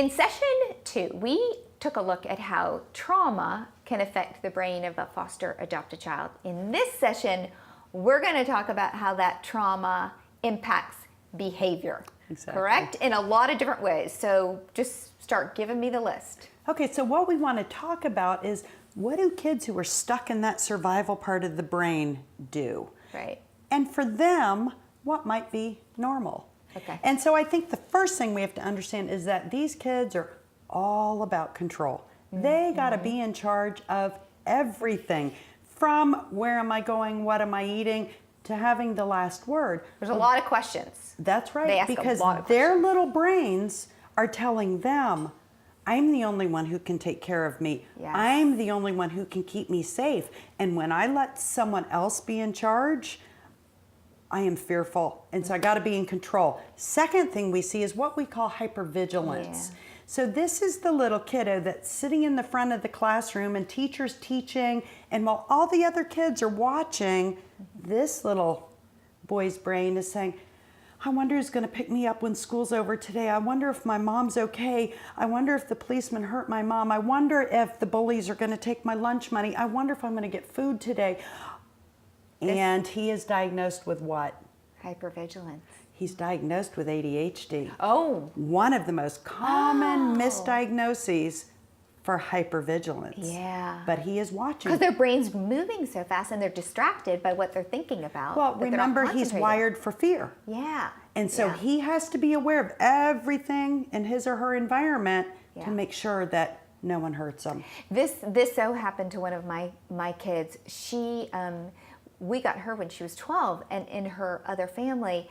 In session 2, we took a look at how trauma can affect the brain of a foster adopted child. In this session, we're going to talk about how that trauma impacts behavior. Exactly. Correct? In a lot of different ways. So just start giving me the list. Okay, so what we want to talk about is, what do kids who are stuck in that survival part of the brain do? Right. And for them, what might be normal? Okay. And so I think the first thing we have to understand is that these kids are all about control. They got to be in charge of everything, from where am I going, what am I eating, to having the last word. There's a lot of questions. That's right, They ask because a lot of their questions. little brains are telling them, I'm the only one who can take care of me. Yes. I'm the only one who can keep me safe. And when I let someone else be in charge, I am fearful. And so I got to be in control. Second thing we see is what we call hypervigilance. Yeah. So this is the little kiddo that's sitting in the front of the classroom and teacher's teaching, and while all the other kids are watching, this little boy's brain is saying, I wonder who's going to pick me up when school's over today. I wonder if my mom's okay. I wonder if the policeman hurt my mom. I wonder if the bullies are going to take my lunch money. I wonder if I'm going to get food today. And he is diagnosed with what? Hypervigilance. He's diagnosed with ADHD. Oh. One of the most common misdiagnoses for hypervigilance. Yeah. But he is watching. Because their brain's moving so fast and they're distracted by what they're thinking about. Well, that they're not remember, he's concentrating. wired for fear. Yeah. And so Yeah. he has to be aware of everything in his or her environment Yeah. to make sure that no one hurts him. This so happened to one of my kids. She, we got her when she was 12, and in her other family,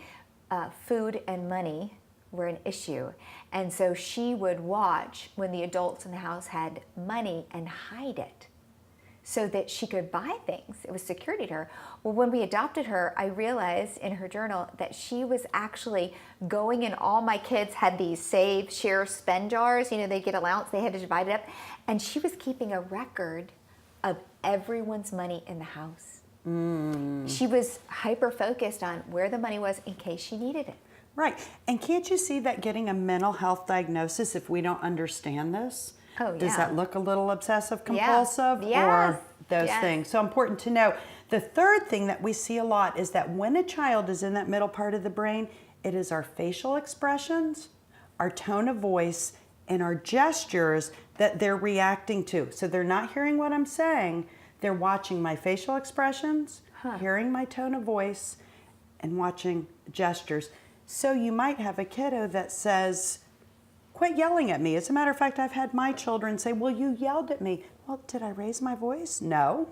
food and money were an issue. And so she would watch when the adults in the house had money and hide it so that she could buy things. It was security to her. Well, when we adopted her, I realized in her journal that she was actually going, and all my kids had these save, share, spend jars. You know, they get allowance, they had to divide it up. And she was keeping a record of everyone's money in the house. She was hyper-focused on where the money was in case she needed it. Right. And can't you see that getting a mental health diagnosis, if we don't understand this? Oh, yeah. Does that look a little obsessive compulsive? Yes. Or those Yes. things? So important to know. The third thing that we see a lot is that when a child is in that middle part of the brain, it is our facial expressions, our tone of voice, and our gestures that they're reacting to. So they're not hearing what I'm saying. They're watching my facial expressions, hearing my tone of voice, and watching gestures. So you might have a kiddo that says, quit yelling at me. As a matter of fact, I've had my children say, well, you yelled at me. Well, did I raise my voice? No.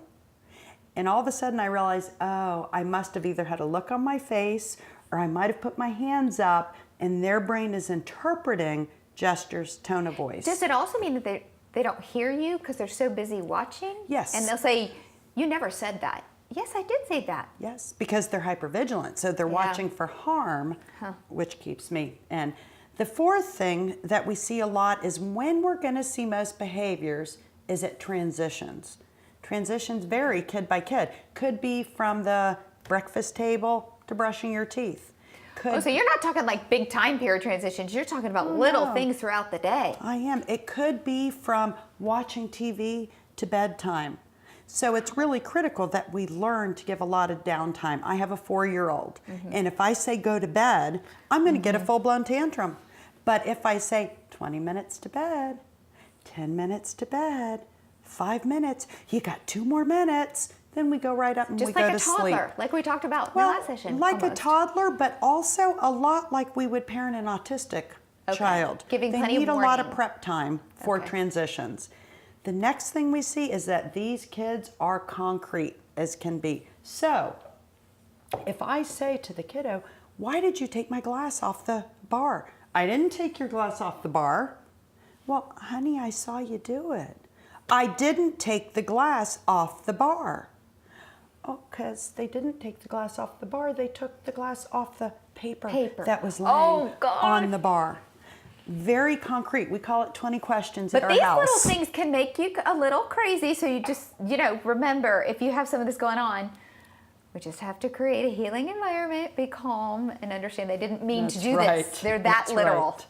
And all of a sudden I realize, oh, I must have either had a look on my face or I might have put my hands up, and their brain is interpreting gestures, tone of voice. Does it also mean that they don't hear you because they're so busy watching? Yes. And they'll say, you never said that. Yes, I did say that. Yes, because they're hypervigilant. So they're watching for harm, which keeps me in. The fourth thing that we see a lot is when we're going to see most behaviors is at transitions. Transitions vary kid by kid. Could be from the breakfast table to brushing your teeth. So you're not talking like big time period transitions. You're talking about little things throughout the day. I am. It could be from watching TV to bedtime. So it's really critical that we learn to give a lot of downtime. I have a 4-year-old, and if I say go to bed, I'm going to get a full-blown tantrum. But if I say 20 minutes to bed, 10 minutes to bed, 5 minutes, you got 2 more minutes, then we go right up and Just we go like to a sleep. toddler, like we talked about in the last session. Like almost. a toddler, but also a lot like we would parent an autistic child. Giving they plenty need of a lot of warning. prep time for transitions. The next thing we see is that these kids are concrete as can be. So if I say to the kiddo, why did you take my glass off the bar? I didn't take your glass off the bar. Well, honey, I saw you do it. I didn't take the glass off the bar. Oh, because they didn't take the glass off the bar. They took the glass off the paper. that was laying on the bar. Very concrete. We call it 20 questions at our house. But these little things can make you a little crazy. So you just, remember, if you have some of this going on, we just have to create a healing environment, be calm, and understand they didn't mean to do this. They're that literal. Right.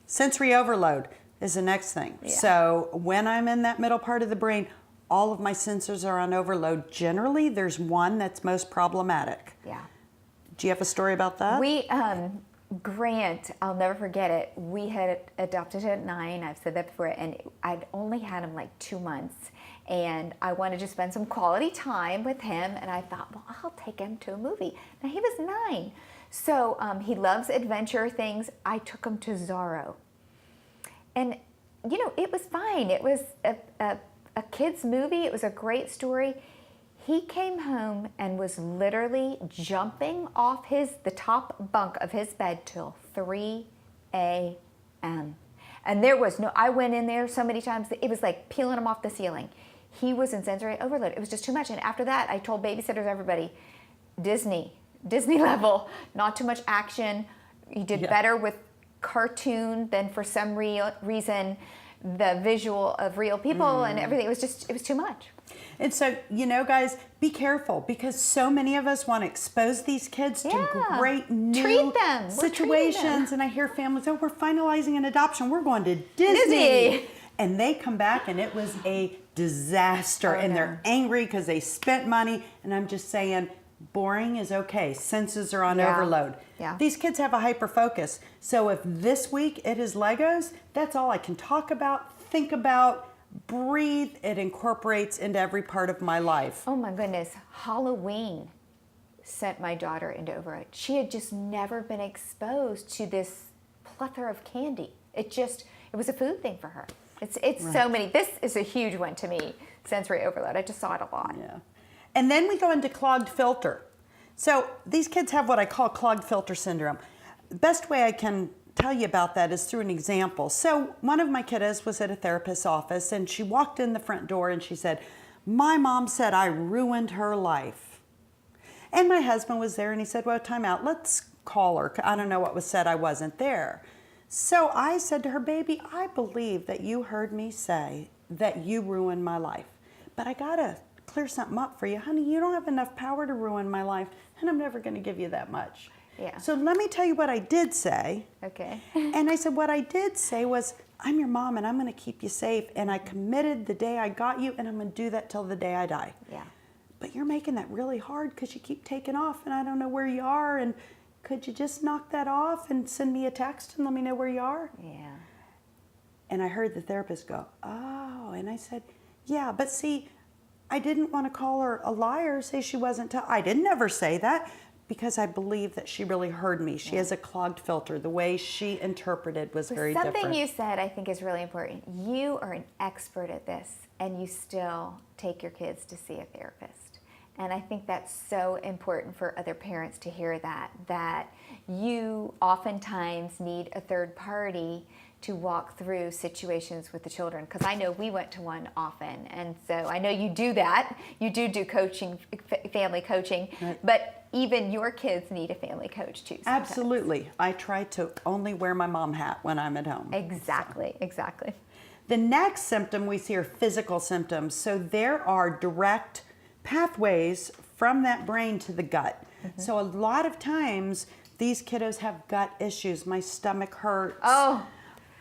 Sensory overload. is the next thing. Yeah. So when I'm in that middle part of the brain, all of my sensors are on overload. Generally, there's one that's most problematic. Yeah. Do you have a story about that? We, Grant, I'll never forget it. We had adopted him at 9. I've said that before, and I'd only had him like 2 months. And I wanted to spend some quality time with him, and I thought, well, I'll take him to a movie. Now, he was 9. So he loves adventure things. I took him to Zorro. And, you know, it was fine. It was a kid's movie. It was a great story. He came home and was literally jumping off the top bunk of his bed till 3 a.m. And there was no, I went in there so many times, it was like peeling him off the ceiling. He was in sensory overload. It was just too much. And after that, I told babysitters, everybody, Disney level, not too much action. He did better with cartoon than for some reason the visual of real people and everything. It was too much. And so, you know, guys, be careful, because so many of us want to expose these kids to great new Treat them. situations. And I hear families, oh, we're finalizing an adoption. We're going to Disney. And they come back and it was a disaster. And they're angry because they spent money. And I'm just saying, boring is okay. Senses are on overload. Yeah. These kids have a hyper focus. So if this week it is Legos, that's all I can talk about, think about, breathe. It incorporates into every part of my life. Oh my goodness. Halloween sent my daughter into overload. She had just never been exposed to this plethora of candy. It was a food thing for her. It's so many. This is a huge one to me, sensory overload. I just saw it a lot. Yeah. And then we go into clogged filter. So these kids have what I call clogged filter syndrome. The best way I can tell you about that is through an example. So one of my kiddos was at a therapist's office, and she walked in the front door and she said, my mom said I ruined her life. And my husband was there and he said, well, time out, let's call her. I don't know what was said, I wasn't there. So I said to her, baby, I believe that you heard me say that you ruined my life, but I gotta clear something up for you. Honey, you don't have enough power to ruin my life, and I'm never gonna give you that much. Yeah. So let me tell you what I did say. Okay. And I said, what I did say was, I'm your mom and I'm going to keep you safe. And I committed the day I got you, and I'm going to do that till the day I die. Yeah. But you're making that really hard because you keep taking off and I don't know where you are. And could you just knock that off and send me a text and let me know where you are? Yeah. And I heard the therapist go, oh. And I said, yeah, but see, I didn't want to call her a liar, say she wasn't. I didn't ever say that. Because I believe that she really heard me. She has a clogged filter. The way she interpreted was very different. Something you said I think is really important. You are an expert at this, and you still take your kids to see a therapist. And I think that's so important for other parents to hear that you oftentimes need a third party to walk through situations with the children, because I know we went to one often, and so I know you do that. You do coaching, family coaching, but even your kids need a family coach too. Sometimes. Absolutely. I try to only wear my mom hat when I'm at home. Exactly. The next symptom we see are physical symptoms. So there are direct pathways from that brain to the gut. Mm-hmm. So a lot of times these kiddos have gut issues. My stomach hurts. Oh.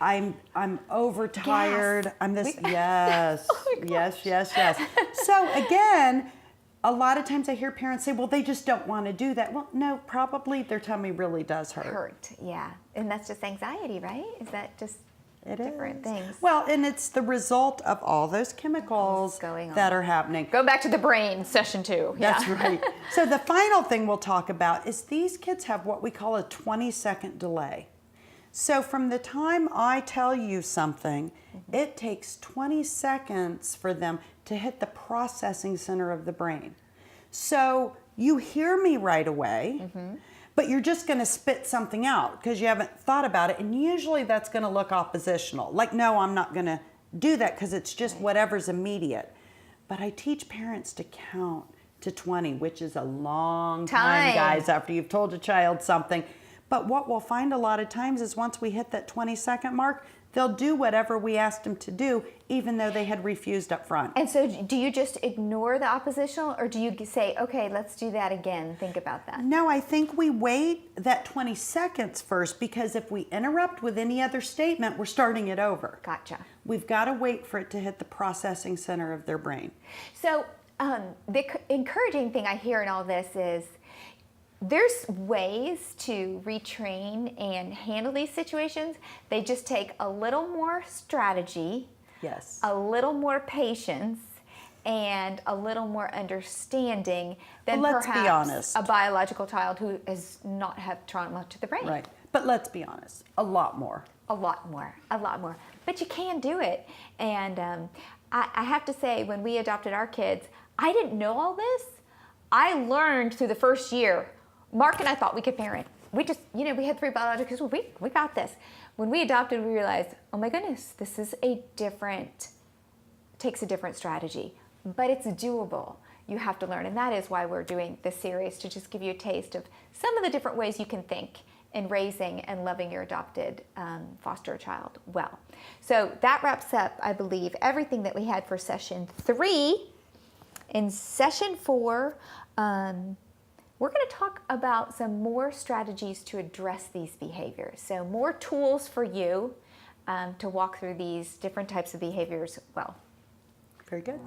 I'm overtired. Gas. I'm this. Yes. Oh yes. So again, a lot of times I hear parents say, well, they just don't want to do that. Well, no, probably their tummy really does hurt. Yeah. And that's just anxiety, right? Is that just different things? Well, and it's the result of all those chemicals that are happening. Go back to the brain, session 2. That's right. So the final thing we'll talk about is these kids have what we call a 20-second delay. So from the time I tell you something, it takes 20 seconds for them to hit the processing center of the brain. So you hear me right away, but you're just going to spit something out because you haven't thought about it. And usually that's going to look oppositional. Like, no, I'm not going to do that because it's just whatever's immediate. But I teach parents to count to 20, which is a long time, guys, after you've told a child something. But what we'll find a lot of times is once we hit that 20-second mark, they'll do whatever we asked them to do, even though they had refused up front. And so do you just ignore the oppositional, or do you say, okay, let's do that again, think about that? No, I think we wait that 20 seconds first, because if we interrupt with any other statement, we're starting it over. Gotcha. We've got to wait for it to hit the processing center of their brain. So the encouraging thing I hear in all this is there's ways to retrain and handle these situations. They just take a little more strategy, Yes. a little more patience, and a little more understanding than Well, let's be perhaps honest. a biological child who does not have trauma to the brain. Right. But let's be honest, a lot more. A lot more. But you can do it. And I have to say, when we adopted our kids, I didn't know all this. I learned through the first year. Mark and I thought we could parent. We just, we had 3 biological kids. We got this. When we adopted, we realized, oh my goodness, this is takes a different strategy. But it's doable. You have to learn. And that is why we're doing this series, to just give you a taste of some of the different ways you can think in raising and loving your adopted foster child well. So that wraps up, I believe, everything that we had for session 3. In session 4, we're going to talk about some more strategies to address these behaviors. So more tools for you to walk through these different types of behaviors well. Very good.